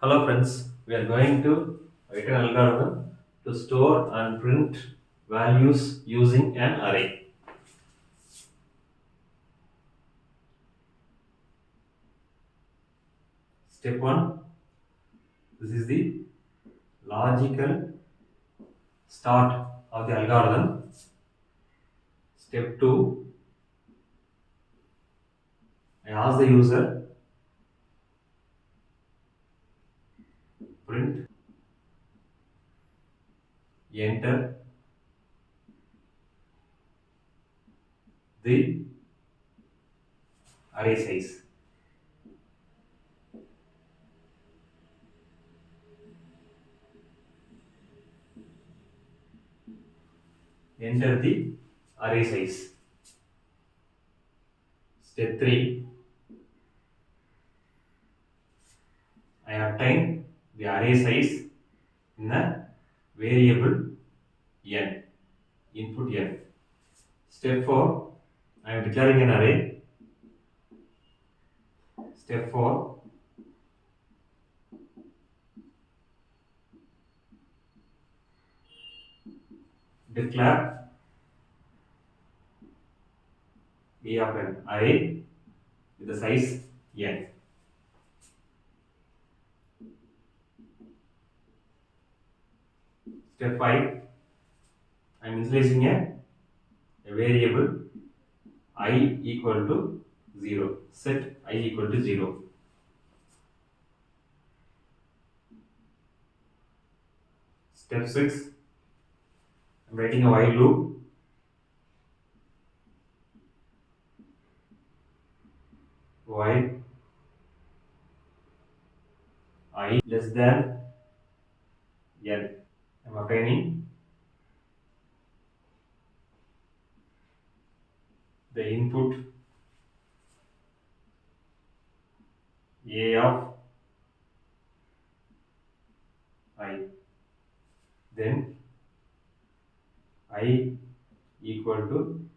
Hello friends, we are going to write an algorithm to store and print values using an array. Step 1, this is the logical start of the algorithm. Step 2, I ask the user print, enter the array size. Enter the array size. Step 3, I obtain the array size in a variable n, input n. Step 4, I am declaring an array. Step 4, declare A of an array with the size n. Step 5, I am initializing a variable I equal to 0. Set I equal to 0. Step 6, I am writing a while loop. While I less than n, I am obtaining the input A of I. Then I equal to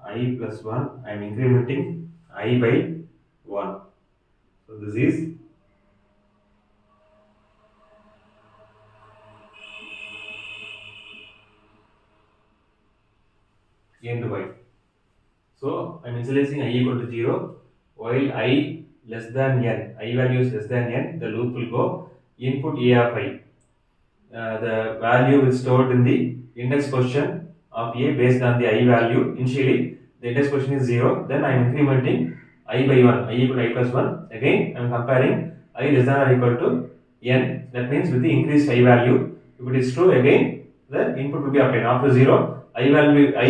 I plus 1. I am incrementing I by 1. So this is n to y. So I am initializing I equal to 0 while I less than n, I value is less than n, the loop will go input A of I. The value is stored in the index position of A based on the I value. Initially, the index position is 0, then I am incrementing I by 1, I equal to I plus 1. Again, I am comparing I less than or equal to n, that means with the increased I value. If it is true, again the input will be obtained. After 0, I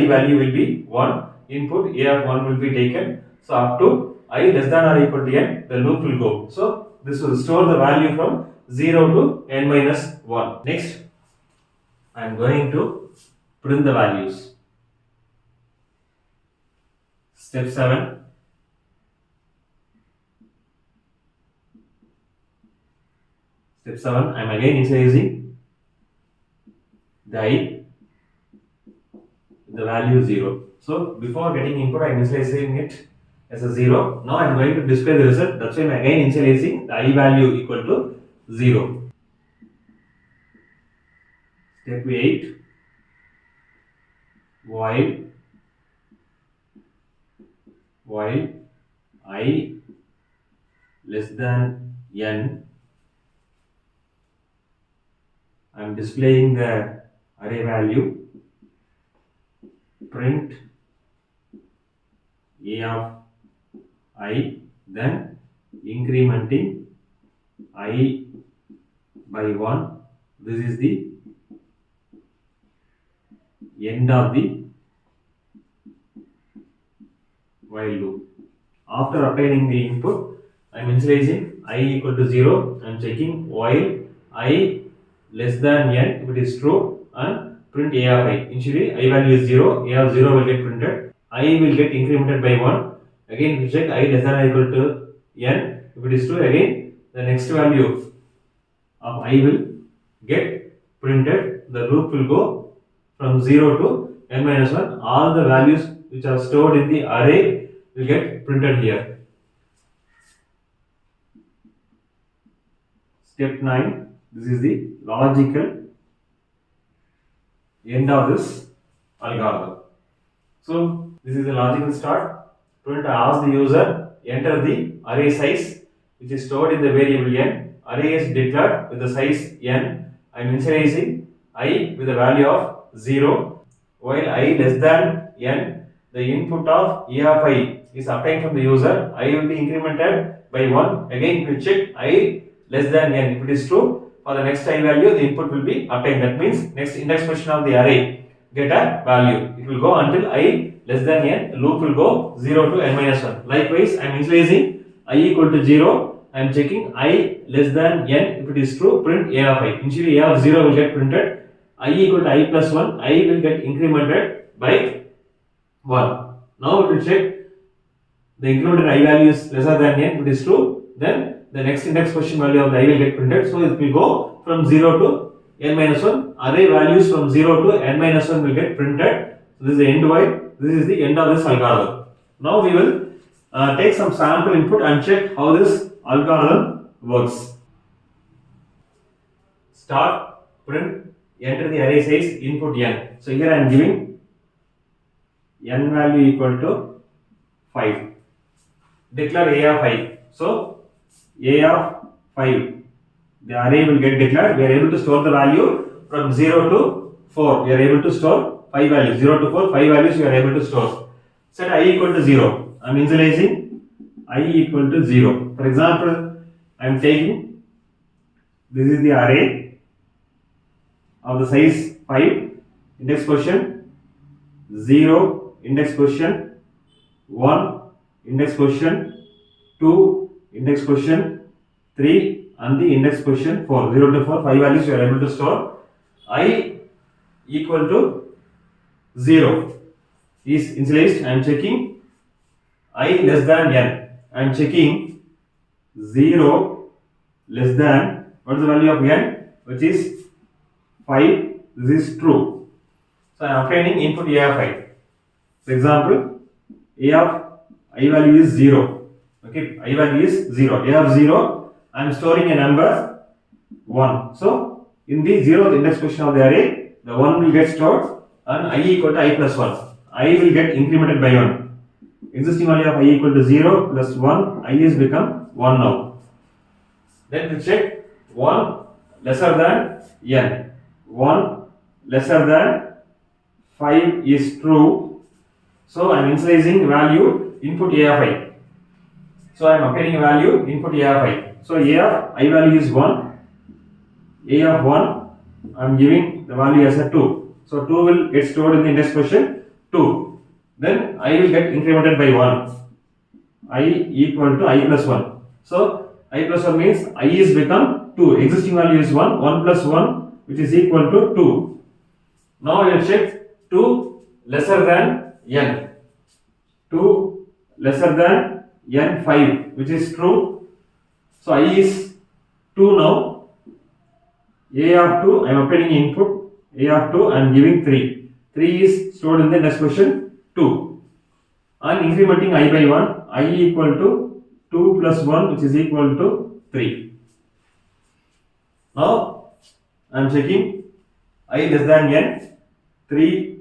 value will be 1, input A of 1 will be taken. So up to I less than or equal to n, the loop will go. So this will store the value from 0 to n minus 1. Next, I am going to print the values. Step 7. Step 7, I am again initializing the I, the value 0. So before getting input, I am initializing it as a 0. Now I am going to display the result. That's why I am again initializing the I value equal to 0. Step 8, while I less than n, I am displaying the array value, print A of I, then incrementing I by 1. This is the end of the while loop. After obtaining the input, I am initializing I equal to 0. I am checking while I less than n, if it is true, and print A of I. Initially, I value is 0, A of 0 will get printed, I will get incremented by 1. Again, we check I less than or equal to n, if it is true, again the next value of I will get printed, the loop will go from 0 to n minus 1. All the values which are stored in the array will get printed here. Step 9. This is the logical end of this algorithm. So this is the logical start. Print asks the user enter the array size which is stored in the variable n. Array is declared with the size n. I am initializing I with the value of 0. While I less than n, the input of e of I is obtained from the user. I will be incremented by 1. Again, we check I less than n. If it is true, for the next I value, the input will be obtained. That means next index position of the array get a value. It will go until I less than n. The loop will go 0 to n minus 1. Likewise, I am initializing I equal to 0. I am checking I less than n. If it is true, print a of I. Initially, a of 0 will get printed. I equal to I plus 1. I will get incremented by 1. Now it will check the incremented I value is lesser than n. If it is true, then the next index position value of the I will get printed. So it will go from 0 to n minus 1. Array values from 0 to n minus 1 will get printed. So this is the end while. This is the end of this algorithm. Now we will take some sample input and check how this algorithm works. Start, print, enter the array size, input n. So here I am giving n value equal to 5. Declare a of I. So a of 5. The array will get declared. We are able to store the value from 0 to 4. We are able to store 5 values. 0 to 4, 5 values we are able to store. Set I equal to 0. I am initializing I equal to 0. For example, I am taking, this is the array of the size 5, index position 0, index position 1, index position 2, index position 3 and the index position 4. 0 to 4, 5 values you are able to store. I equal to 0 is initialized. I am checking I less than n. I am checking 0 less than, what is the value of n, which is 5. This is true. So I am obtaining input a of I. For example, a of I value is 0. Okay, I value is 0. A of 0, I am storing a number 1. So in the 0th index position of the array, the 1 will get stored and I equal to I plus 1. I will get incremented by 1. Existing value of I equal to 0 plus 1, I is become 1 now. Then we check 1 lesser than n. 1 lesser than 5 is true. So I am initializing value input a of I. So I am obtaining a value input a of I. So a of I value is 1. A of 1 I am giving the value as a 2. So 2 will get stored in the index position 2. Then I will get incremented by 1. I equal to I plus 1. So I plus 1 means I is become 2. Existing value is 1. 1 plus 1 which is equal to 2. Now I will check 2 lesser than n. 2 lesser than n 5 which is true. So I is 2 now. A of 2 I am obtaining input. A of 2 I am giving 3. 3 is stored in the next position 2. And incrementing I by 1. I equal to 2 plus 1 which is equal to 3. Now I am checking I less than n. 3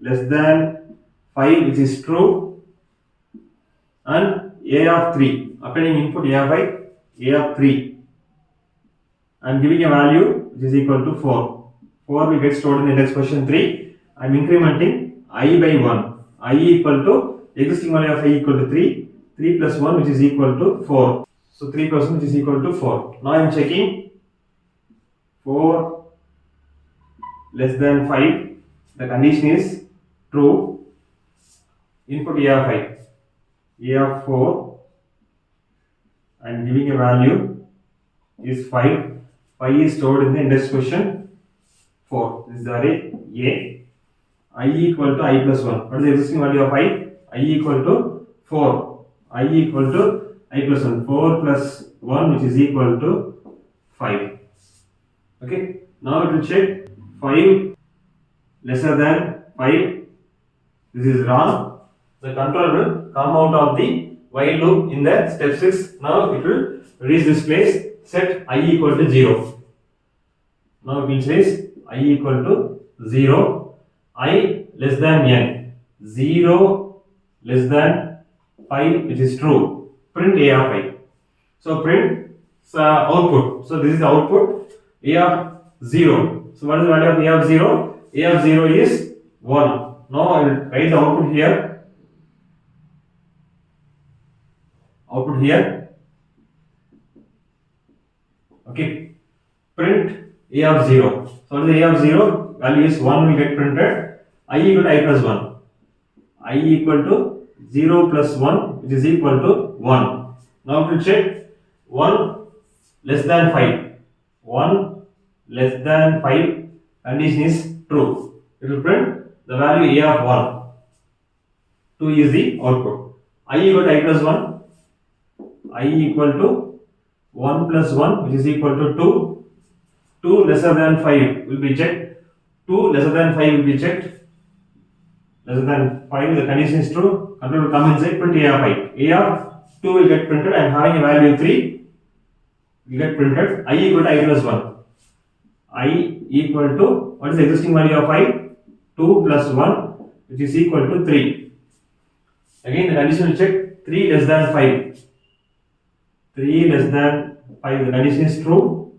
less than 5 which is true. And a of 3. Obtaining input a of I. A of 3. I am giving a value which is equal to 4. 4 will get stored in the index position 3. I am incrementing I by 1. I equal to existing value of I equal to 3. 3 plus 1 which is equal to 4. So 3 plus 1 which is equal to 4. Now I am checking 4 less than 5. The condition is true. Input a of I. A of 4. I am giving a value is 5. 5 is stored in the index position 4. This is the array A. I equal to I plus 1. What is the existing value of I? I equal to 4. I equal to I plus 1. 4 plus 1 which is equal to 5. Okay. Now it will check 5 lesser than 5. This is wrong. The control will come out of the while loop in the step 6. Now it will reach this place. set I equal to 0. Now we will say I equal to 0, I less than n, 0 less than 5, which is true. Print a of I. So print output. So this is the output a of 0. So what is the value of a of 0? A of 0 is 1. Now I will write the output here. Output here. Okay. Print a of 0. So what is a of 0? Value is 1 will get printed. I equal to I plus 1. I equal to 0 plus 1, which is equal to 1. Now to check 1 less than 5. 1 less than 5 condition is true. It will print the value a of 1. 2 is the output. I equal to I plus 1. I equal to 1 plus 1, which is equal to 2. 2 lesser than 5 will be checked. 2 lesser than 5 will be checked. Lesser than 5, the condition is true. Control will come inside, print a of I. A of 2 will get printed. I am having a value 3 will get printed. I equal to I plus 1. I equal to, what is the existing value of I? 2 plus 1, which is equal to 3. Again the condition will check 3 less than 5. 3 less than 5, the condition is true.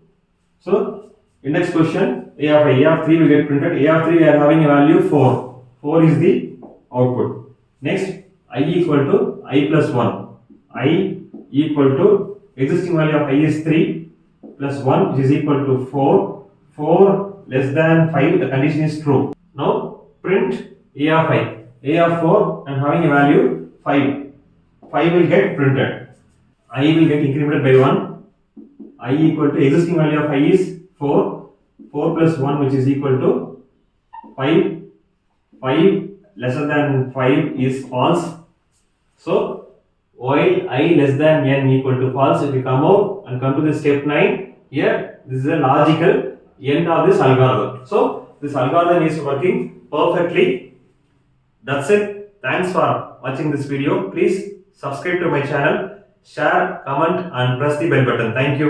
So index question a of I, a of 3 will get printed. A of 3 we are having a value 4. 4 is the output. Next, I equal to I plus 1. I equal to, existing value of I is 3 plus 1, which is equal to 4. 4 less than 5, the condition is true. Now print a of I. A of 4, I am having a value 5. 5 will get printed. I will get incremented by 1. I equal to, existing value of I is 4. 4 plus 1, which is equal to 5. 5 lesser than 5 is false. So while I less than n equal to false, if we come out and come to the step 9, here this is a logical end of this algorithm. So this algorithm is working perfectly. That's it. Thanks for watching this video. Please subscribe to my channel, share, comment and press the bell button. Thank you.